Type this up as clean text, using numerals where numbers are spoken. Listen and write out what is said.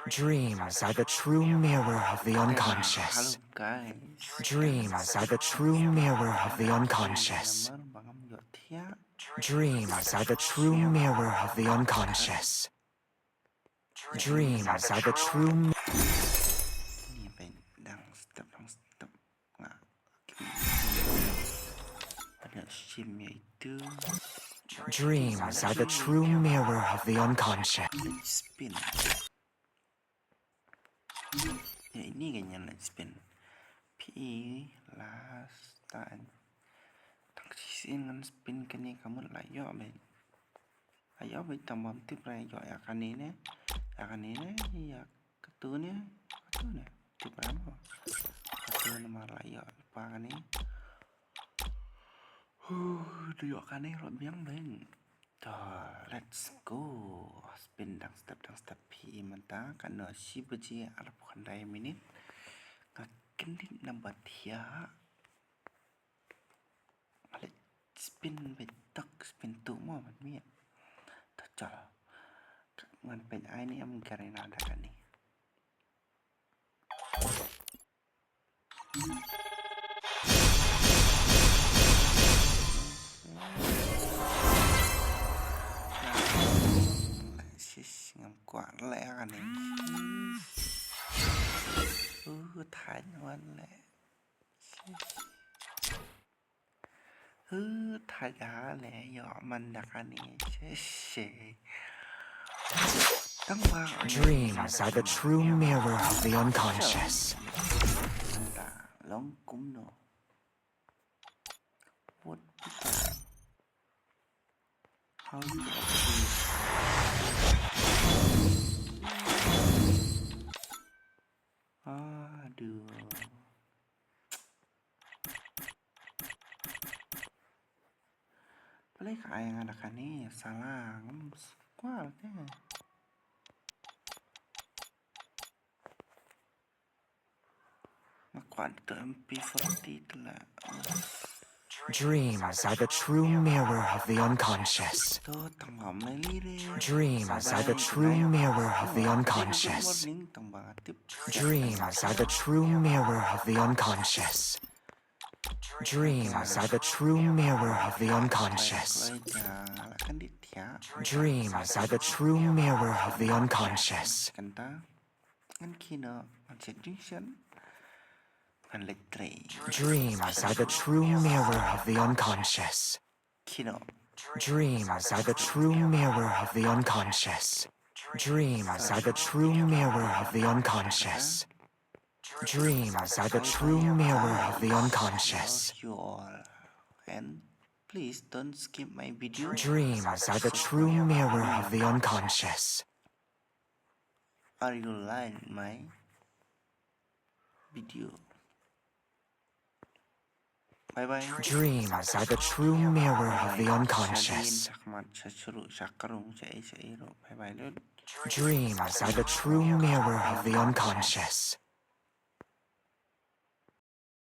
Dreams are the true mirror of the unconscious. guys. Dreams are the true mirror of the unconscious. Dreams are the true mirror of the unconscious. Dreams are the true. Ini apa dang step. Nah, pada sim yaitu Dreams are the true mirror of the unconscious. spin. Ya ini kayaknya light spin. Pi last time. Tak sisin kan spin kini kamu layo ben. Layo ben tambah tip layo ya kan ini. Ya kan ini ya ketunya. Tip berapa? Ketunya malah layo lupa kan ini. Dua kan ini rot biang ben. Let's go. Spin dang step pi manta kan no si beji arab kan dai minit. Kendit number tia. Let's spinไปตัก spin ตัวมั่วมันมีถ้าจ่อมันเป็นไอ้นี่มันกระไรนาได้กันนี่ ngam quạt lẽกันนี่ถ่ายวันแหละถ่ายหาแหละหยอมันดักอันนี้เฉยต้องวาง Dreams are the true mirror of the unconscious. ลองกุ้มหนูวัดพิจาร how you aduh boleh kayak anak ini salah kuatnya kuat itu MP40 lah. Dreams are the true mirror of the unconscious. Dreams are the true mirror of the unconscious. Dreams are the true mirror of the unconscious. Dreams are the true mirror of the unconscious. Dreams are the true mirror of the unconscious. Dreams are the true mirror of the unconscious. Dreams are the true mirror of the unconscious. Dreams are the true mirror of the unconscious. Dreams are the true mirror of the unconscious. And please don't skip my video. Dreams are the true mirror of the unconscious. Are you like my video? Bye bye. Dreams are the true mirror of the unconscious. Dreams are the true mirror of the unconscious.